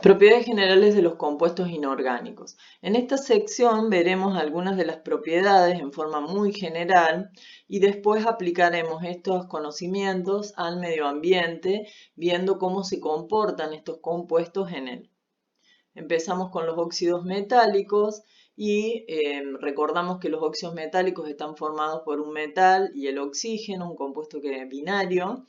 Propiedades generales de los compuestos inorgánicos. En esta sección veremos algunas de las propiedades en forma muy general y después aplicaremos estos conocimientos al medio ambiente, viendo cómo se comportan estos compuestos en él. Empezamos con los óxidos metálicos y recordamos que los óxidos metálicos están formados por un metal y el oxígeno, un compuesto que es binario.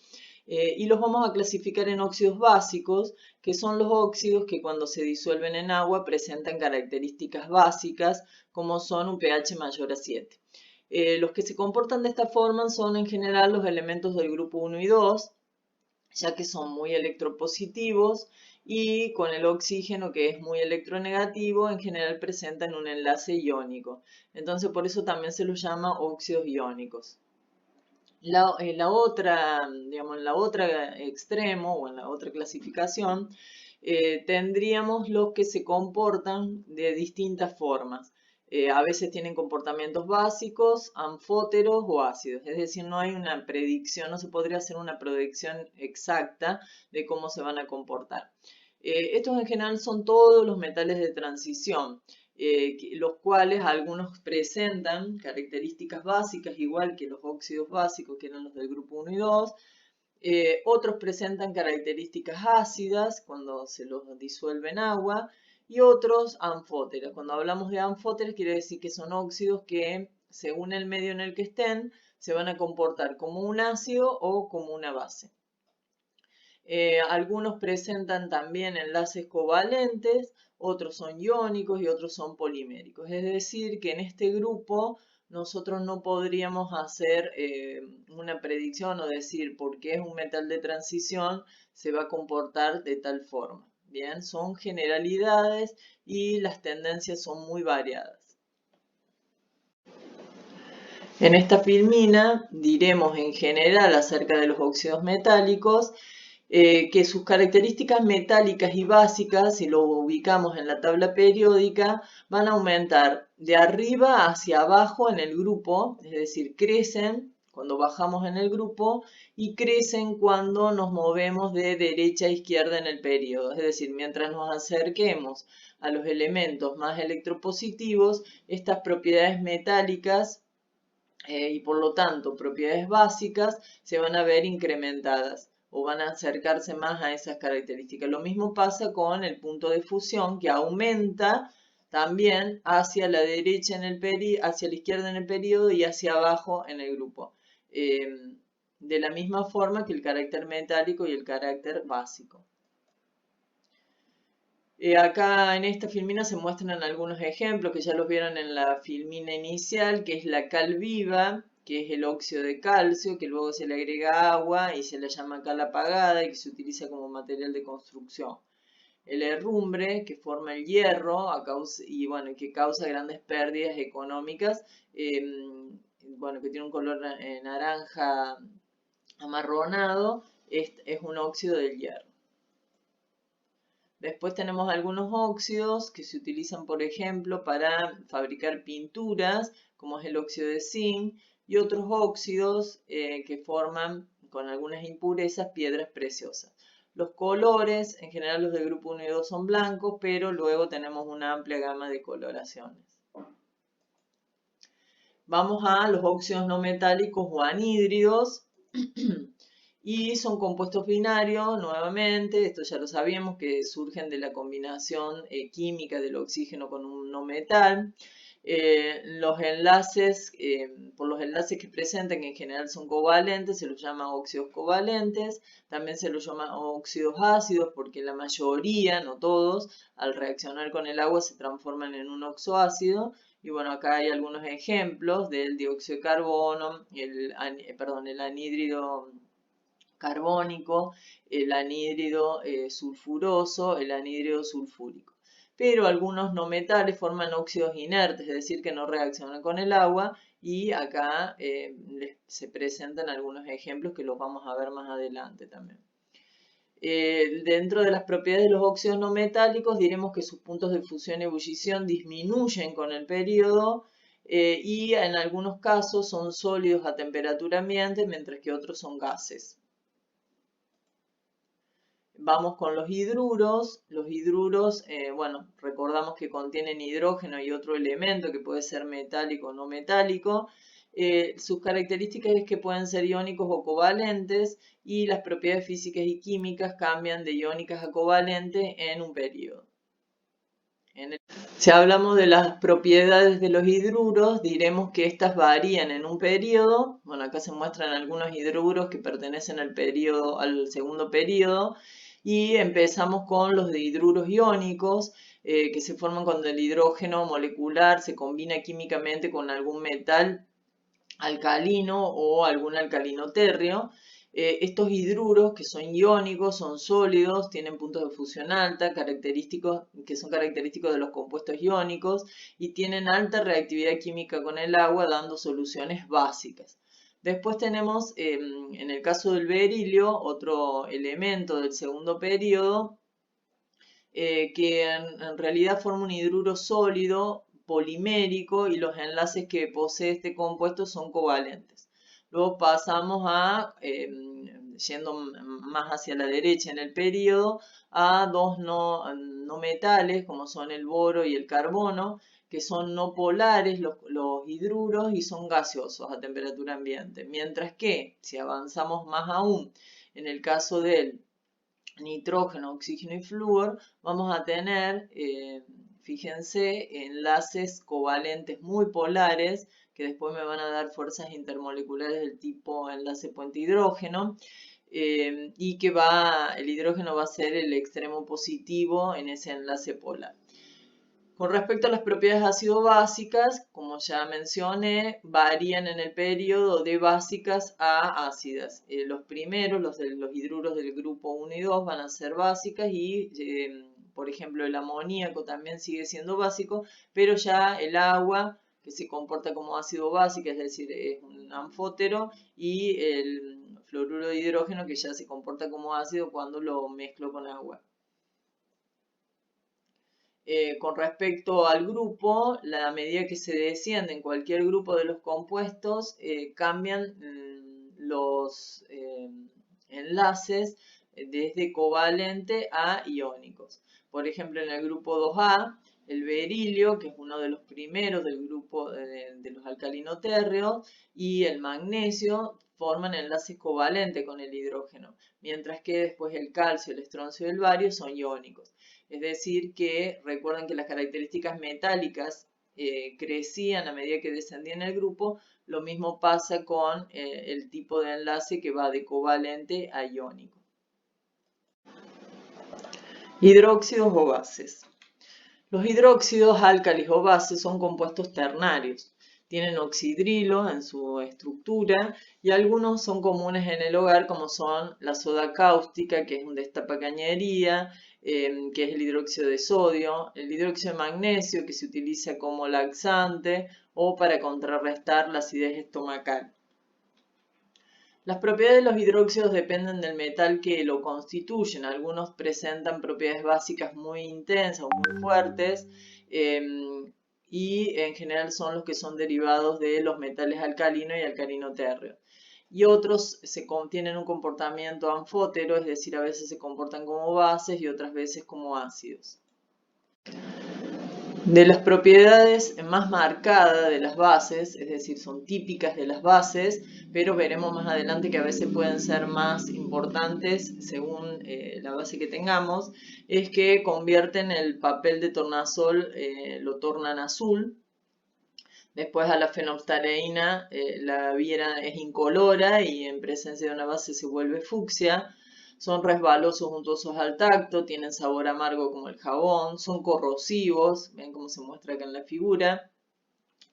Y los vamos a clasificar en óxidos básicos, que son los óxidos que cuando se disuelven en agua presentan características básicas, como son un pH mayor a 7. Los que se comportan de esta forma son en general los elementos del grupo 1 y 2, ya que son muy electropositivos, y con el oxígeno, que es muy electronegativo, en general presentan un enlace iónico. Entonces por eso también se los llama óxidos iónicos. En la otra extremo o en la otra clasificación tendríamos los que se comportan de distintas formas. A veces tienen comportamientos básicos, anfóteros o ácidos. Es decir, no hay una predicción, no se podría hacer una predicción exacta de cómo se van a comportar. Estos en general son todos los metales de transición. Los cuales algunos presentan características básicas, igual que los óxidos básicos, que eran los del grupo 1 y 2. Otros presentan características ácidas cuando se los disuelve en agua, y otros anfóteros. Cuando hablamos de anfóteros quiere decir que son óxidos que, según el medio en el que estén, se van a comportar como un ácido o como una base. Algunos presentan también enlaces covalentes, otros son iónicos y otros son poliméricos. Es decir, que en este grupo nosotros no podríamos hacer una predicción o decir por qué es un metal de transición se va a comportar de tal forma. Bien, son generalidades y las tendencias son muy variadas. En esta filmina diremos en general acerca de los óxidos metálicos que sus características metálicas y básicas, si lo ubicamos en la tabla periódica, van a aumentar de arriba hacia abajo en el grupo, es decir, crecen cuando bajamos en el grupo y crecen cuando nos movemos de derecha a izquierda en el periodo. Es decir, mientras nos acerquemos a los elementos más electropositivos, estas propiedades metálicas y por lo tanto propiedades básicas se van a ver incrementadas o van a acercarse más a esas características. Lo mismo pasa con el punto de fusión, que aumenta también hacia la derecha en el hacia la izquierda en el periodo y hacia abajo en el grupo. De la misma forma que el carácter metálico y el carácter básico. Acá en esta filmina se muestran algunos ejemplos que ya los vieron en la filmina inicial, que es la cal viva, que es el óxido de calcio, que luego se le agrega agua y se le llama cal apagada y que se utiliza como material de construcción. El herrumbre, que forma el hierro y bueno, que causa grandes pérdidas económicas, bueno, que tiene un color naranja amarronado, es un óxido del hierro. Después tenemos algunos óxidos que se utilizan, por ejemplo, para fabricar pinturas, como es el óxido de zinc, y otros óxidos que forman, con algunas impurezas, piedras preciosas. Los colores, en general los del grupo 1 y 2 son blancos, pero luego tenemos una amplia gama de coloraciones. Vamos a los óxidos no metálicos o anhídridos. Y son compuestos binarios, nuevamente, esto ya lo sabíamos, que surgen de la combinación química del oxígeno con un no metal. Los enlaces, por los enlaces que presentan, que en general son covalentes, se los llama óxidos covalentes. También se los llama óxidos ácidos, porque la mayoría, no todos, al reaccionar con el agua se transforman en un oxoácido. Y bueno, acá hay algunos ejemplos del dióxido de carbono, el anhídrido carbónico, el anhídrido sulfuroso, el anhídrido sulfúrico. Pero algunos no metales forman óxidos inertes, es decir, que no reaccionan con el agua, y acá se presentan algunos ejemplos que los vamos a ver más adelante también. Dentro de las propiedades de los óxidos no metálicos diremos que sus puntos de fusión y ebullición disminuyen con el periodo y en algunos casos son sólidos a temperatura ambiente, mientras que otros son gases. Vamos con los hidruros. Los hidruros, bueno, recordamos que contienen hidrógeno y otro elemento que puede ser metálico o no metálico. Sus características es que pueden ser iónicos o covalentes y las propiedades físicas y químicas cambian de iónicas a covalentes en un periodo. Si hablamos de las propiedades de los hidruros, diremos que estas varían en un periodo. Bueno, acá se muestran algunos hidruros que pertenecen al periodo, al segundo periodo. Y empezamos con los de hidruros iónicos, que se forman cuando el hidrógeno molecular se combina químicamente con algún metal alcalino o algún alcalino térreo. Estos hidruros, que son iónicos, son sólidos, tienen puntos de fusión alta, que son característicos de los compuestos iónicos y tienen alta reactividad química con el agua, dando soluciones básicas. Después tenemos, en el caso del berilio, otro elemento del segundo periodo, que en realidad forma un hidruro sólido, polimérico, y los enlaces que posee este compuesto son covalentes. Luego pasamos a, yendo más hacia la derecha en el periodo, a dos no metales, como son el boro y el carbono, que son no polares los hidruros y son gaseosos a temperatura ambiente. Mientras que, si avanzamos más aún, en el caso del nitrógeno, oxígeno y flúor, vamos a tener, fíjense, enlaces covalentes muy polares, que después me van a dar fuerzas intermoleculares del tipo enlace puente hidrógeno, y que el hidrógeno va a ser el extremo positivo en ese enlace polar. Con respecto a las propiedades ácido-básicas, como ya mencioné, varían en el periodo de básicas a ácidas. Los primeros, los hidruros del grupo 1 y 2, van a ser básicas y, por ejemplo, el amoníaco también sigue siendo básico, pero ya el agua, que se comporta como ácido básico, es decir, es un anfótero, y el fluoruro de hidrógeno, que ya se comporta como ácido cuando lo mezclo con agua. Con respecto al grupo, a medida que se desciende en cualquier grupo de los compuestos, cambian los enlaces desde covalente a iónicos. Por ejemplo, en el grupo 2A, el berilio, que es uno de los primeros del grupo de los alcalinotérreos, y el magnesio forman enlaces covalentes con el hidrógeno, mientras que después el calcio, el estroncio y el bario son iónicos. Es decir que recuerden que las características metálicas crecían a medida que descendía en el grupo. Lo mismo pasa con el tipo de enlace que va de covalente a iónico. Hidróxidos o bases. Los hidróxidos, álcalis o bases son compuestos ternarios. Tienen oxidrilo en su estructura y algunos son comunes en el hogar, como son la soda cáustica, que es un destapacañería, que es el hidróxido de sodio, el hidróxido de magnesio, que se utiliza como laxante o para contrarrestar la acidez estomacal. Las propiedades de los hidróxidos dependen del metal que lo constituyen. Algunos presentan propiedades básicas muy intensas o muy fuertes, y en general son los que son derivados de los metales alcalino y alcalino térreo. Y otros tienen un comportamiento anfótero, es decir, a veces se comportan como bases y otras veces como ácidos. De las propiedades más marcadas de las bases, es decir, son típicas de las bases, pero veremos más adelante que a veces pueden ser más importantes según la base que tengamos, es que convierten el papel de tornasol, lo tornan azul. Después a la fenolftaleína, la biera es incolora y en presencia de una base se vuelve fucsia. Son resbalosos, untuosos al tacto, tienen sabor amargo como el jabón, son corrosivos, ven cómo se muestra acá en la figura.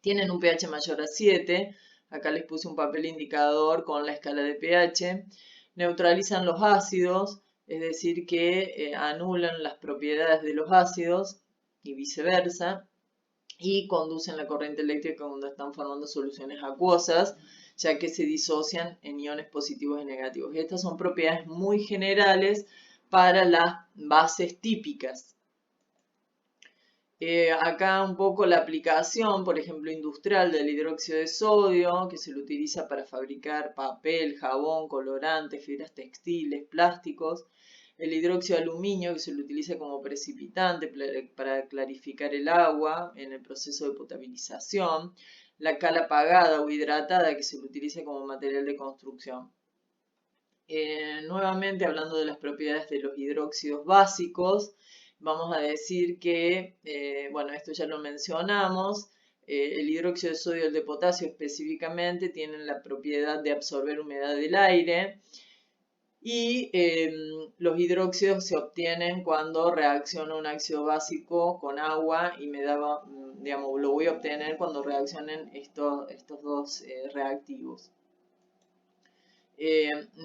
Tienen un pH mayor a 7, acá les puse un papel indicador con la escala de pH. Neutralizan los ácidos, es decir que anulan las propiedades de los ácidos y viceversa. Y conducen la corriente eléctrica cuando están formando soluciones acuosas, ya que se disocian en iones positivos y negativos. Estas son propiedades muy generales para las bases típicas. Acá un poco la aplicación, por ejemplo, industrial del hidróxido de sodio, que se lo utiliza para fabricar papel, jabón, colorantes, fibras textiles, plásticos. El hidróxido de aluminio, que se lo utiliza como precipitante para clarificar el agua en el proceso de potabilización. La cal apagada o hidratada, que se lo utiliza como material de construcción. Nuevamente, hablando de las propiedades de los hidróxidos básicos, vamos a decir que, bueno, esto ya lo mencionamos, el hidróxido de sodio y el de potasio específicamente tienen la propiedad de absorber humedad del aire y los hidróxidos se obtienen cuando reacciona un ácido básico con agua y digamos, lo voy a obtener cuando reaccionen estos dos reactivos.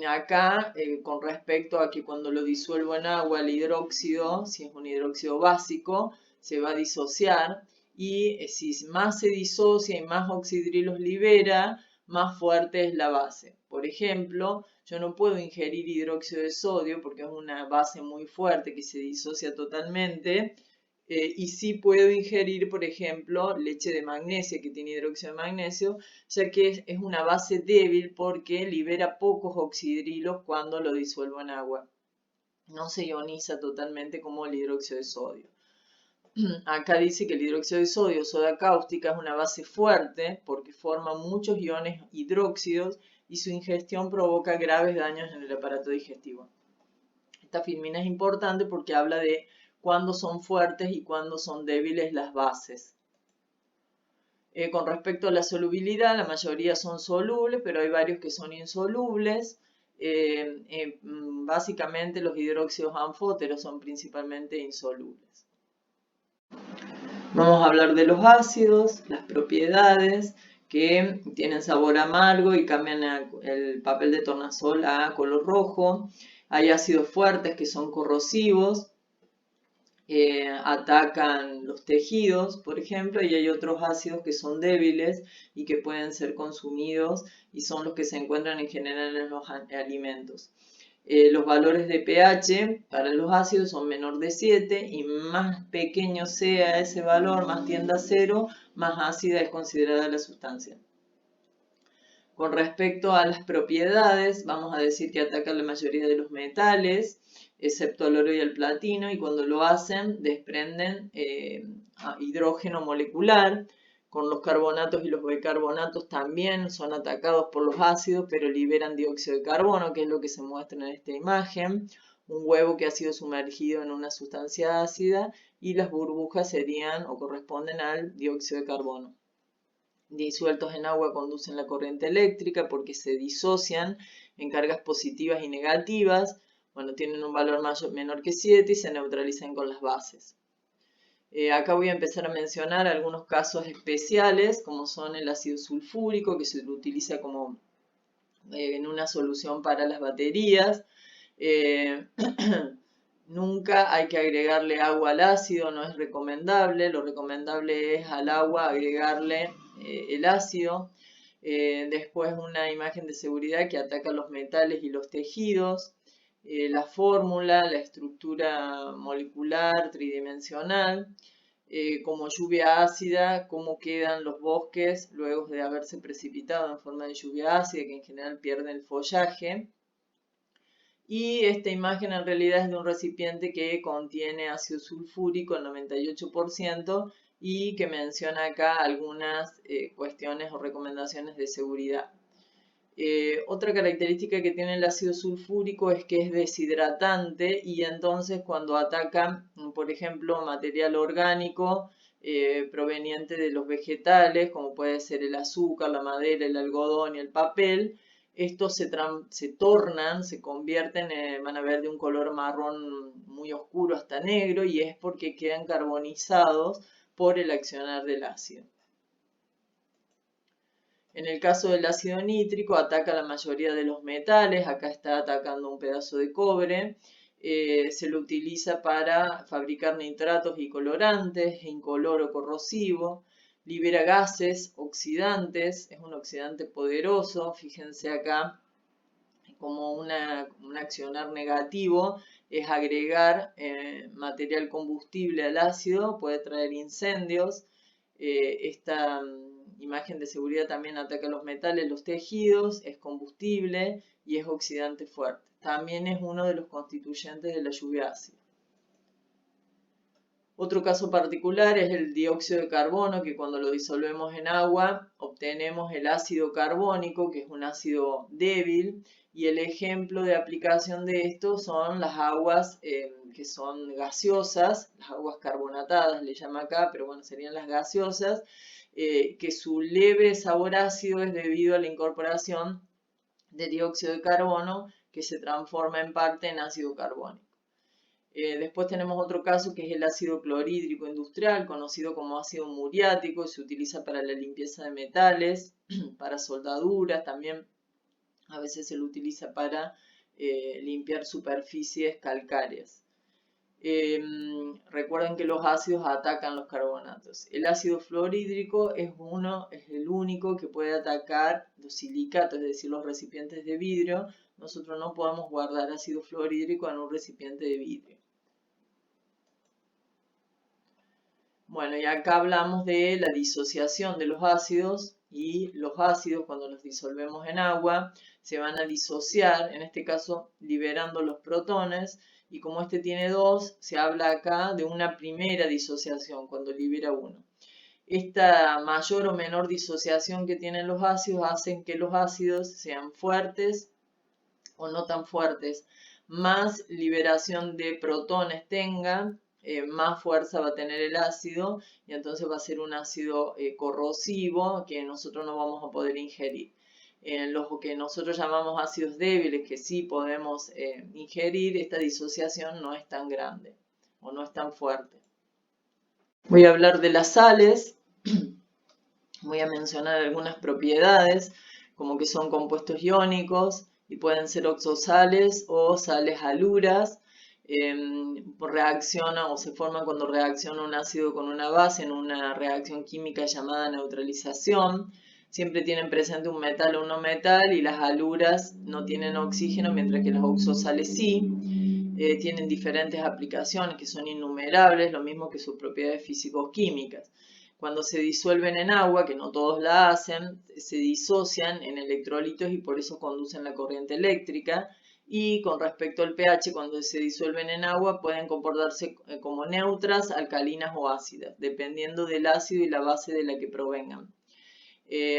Acá, con respecto a que cuando lo disuelvo en agua, el hidróxido, si es un hidróxido básico, se va a disociar y si más se disocia y más oxidrilos libera, más fuerte es la base. Por ejemplo, yo no puedo ingerir hidróxido de sodio porque es una base muy fuerte que se disocia totalmente. Y sí puedo ingerir, por ejemplo, leche de magnesia que tiene hidróxido de magnesio, ya que es una base débil porque libera pocos oxidrilos cuando lo disuelvo en agua. No se ioniza totalmente como el hidróxido de sodio. Acá dice que el hidróxido de sodio, soda cáustica, es una base fuerte porque forma muchos iones hidróxidos y su ingestión provoca graves daños en el aparato digestivo. Esta filmina es importante porque habla de cuándo son fuertes y cuándo son débiles las bases. Con respecto a la solubilidad, la mayoría son solubles, pero hay varios que son insolubles. Básicamente los hidróxidos anfóteros son principalmente insolubles. Vamos a hablar de los ácidos, las propiedades, que tienen sabor amargo y cambian el papel de tornasol a color rojo. Hay ácidos fuertes que son corrosivos, atacan los tejidos, por ejemplo, y hay otros ácidos que son débiles y que pueden ser consumidos y son los que se encuentran en general en los alimentos. Los valores de pH para los ácidos son menor de 7 y más pequeño sea ese valor, más tienda a 0, más ácida es considerada la sustancia. Con respecto a las propiedades, vamos a decir que atacan la mayoría de los metales, excepto el oro y el platino, y cuando lo hacen desprenden hidrógeno molecular. Con los carbonatos y los bicarbonatos también son atacados por los ácidos, pero liberan dióxido de carbono, que es lo que se muestra en esta imagen. Un huevo que ha sido sumergido en una sustancia ácida y las burbujas serían o corresponden al dióxido de carbono. Disueltos en agua conducen la corriente eléctrica porque se disocian en cargas positivas y negativas. Bueno, tienen un valor menor que 7 y se neutralizan con las bases. Acá voy a empezar a mencionar algunos casos especiales, como son el ácido sulfúrico, que se utiliza como en una solución para las baterías. Nunca hay que agregarle agua al ácido, no es recomendable. Lo recomendable es al agua agregarle el ácido. Después una imagen de seguridad que ataca los metales y los tejidos. La fórmula, la estructura molecular tridimensional. Como lluvia ácida, cómo quedan los bosques luego de haberse precipitado en forma de lluvia ácida, que en general pierde el follaje. Y esta imagen en realidad es de un recipiente que contiene ácido sulfúrico al 98% y que menciona acá algunas cuestiones o recomendaciones de seguridad. Otra característica que tiene el ácido sulfúrico es que es deshidratante y entonces cuando ataca, por ejemplo, material orgánico proveniente de los vegetales, como puede ser el azúcar, la madera, el algodón y el papel, estos se convierten, van a ver de un color marrón muy oscuro hasta negro y es porque quedan carbonizados por el accionar del ácido. En el caso del ácido nítrico ataca la mayoría de los metales, acá está atacando un pedazo de cobre, se lo utiliza para fabricar nitratos y colorantes, es incoloro corrosivo, libera gases oxidantes, es un oxidante poderoso, fíjense acá como un accionar negativo es agregar material combustible al ácido, puede traer incendios. Esta imagen de seguridad también ataca los metales, los tejidos, es combustible y es oxidante fuerte. también es uno de los constituyentes de la lluvia ácida. Otro caso particular es el dióxido de carbono, que cuando lo disolvemos en agua obtenemos el ácido carbónico, que es un ácido débil, y el ejemplo de aplicación de esto son las aguas que son gaseosas, las aguas carbonatadas le llama acá, pero bueno, serían las gaseosas, que su leve sabor ácido es debido a la incorporación de dióxido de carbono que se transforma en parte en ácido carbónico. Después tenemos otro caso que es el ácido clorhídrico industrial, conocido como ácido muriático, y se utiliza para la limpieza de metales, para soldaduras, también a veces se lo utiliza para limpiar superficies calcáreas. Recuerden que los ácidos atacan los carbonatos. El ácido fluorhídrico es el único que puede atacar los silicatos, es decir, los recipientes de vidrio. Nosotros no podemos guardar ácido fluorhídrico en un recipiente de vidrio. Bueno, y acá hablamos de la disociación de los ácidos, y los ácidos cuando los disolvemos en agua se van a disociar, en este caso liberando los protones, y como este tiene dos, se habla acá de una primera disociación cuando libera uno. Esta mayor o menor disociación que tienen los ácidos hacen que los ácidos sean fuertes o no tan fuertes, más liberación de protones tengan, más fuerza va a tener el ácido, y entonces va a ser un ácido corrosivo que nosotros no vamos a poder ingerir. Los que nosotros llamamos ácidos débiles, que sí podemos ingerir, esta disociación no es tan grande o no es tan fuerte. Voy a hablar de las sales. Voy a mencionar algunas propiedades, como que son compuestos iónicos y pueden ser oxosales o sales aluras. Reaccionan o se forman cuando reacciona un ácido con una base en una reacción química llamada neutralización. Siempre tienen presente un metal o un no metal, y las aluras no tienen oxígeno, mientras que las oxosales sí. Tienen diferentes aplicaciones que son innumerables, lo mismo que sus propiedades físico-químicas. Cuando se disuelven en agua, que no todos la hacen, se disocian en electrolitos y por eso conducen la corriente eléctrica. Y con respecto al pH, cuando se disuelven en agua, pueden comportarse como neutras, alcalinas o ácidas, dependiendo del ácido y la base de la que provengan.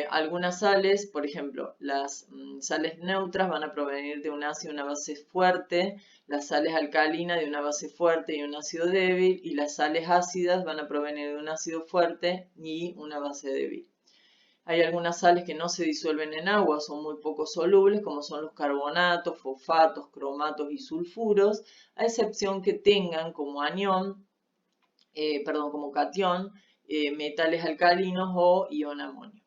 Algunas sales, por ejemplo, las sales neutras van a provenir de un ácido y una base fuerte, las sales alcalinas de una base fuerte y un ácido débil, y las sales ácidas van a provenir de un ácido fuerte y una base débil. Hay algunas sales que no se disuelven en agua, son muy poco solubles, como son los carbonatos, fosfatos, cromatos y sulfuros, a excepción que tengan como anión, como catión, metales alcalinos o ion amonio.